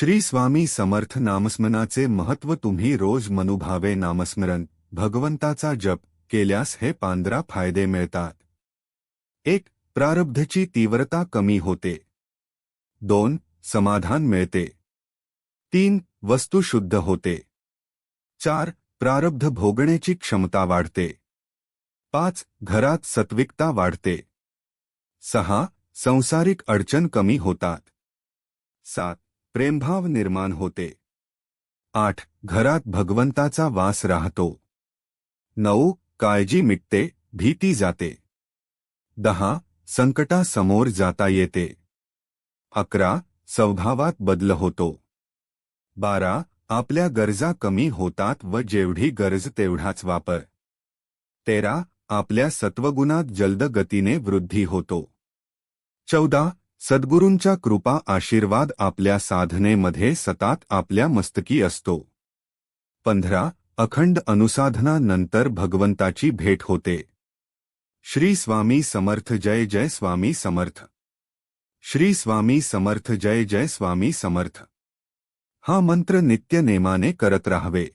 श्री स्वामी समर्थ नामस्मरणाचे महत्त्व. तुम्ही रोज मनुभावे नामस्मरण भगवंताचा जप केल्यास हे 15 फायदे मिळतात. 1. प्रारब्धची तीव्रता कमी होते. 2. समाधान मिळते. 3. वस्तू शुद्ध होते. 4. प्रारब्ध भोगण्याची क्षमता वाढते. 5. घरात सात्विकता वाढते. 6. संसारिक अडचण कमी होतात. 7. प्रेमभाव निर्माण होते. 8. घरात भगवंताचा वास राहतो. 9. काळजी मिटते, भीती जाते. 10. संकटासमोर जाता येते. 11. स्वभावात बदल होतो. 12. आपल्या गरजा कमी होतात व जेवढी गरज तेवढाच वापर. 13. आपल्या सत्वगुणात जलद गतीने वृद्धी होतो. 14. सद्गुरूंच्या कृपा आशीर्वाद आपल्या साधनेमध्ये सतत आपल्या मस्तकी असतो. 15. अखंड अनुसाधनानंतर भगवंताची भेट होते. श्री स्वामी समर्थ. जय जय स्वामी समर्थ. श्री स्वामी समर्थ. जय जय स्वामी समर्थ. हा मंत्र नित्य नेमाने करत राहावे.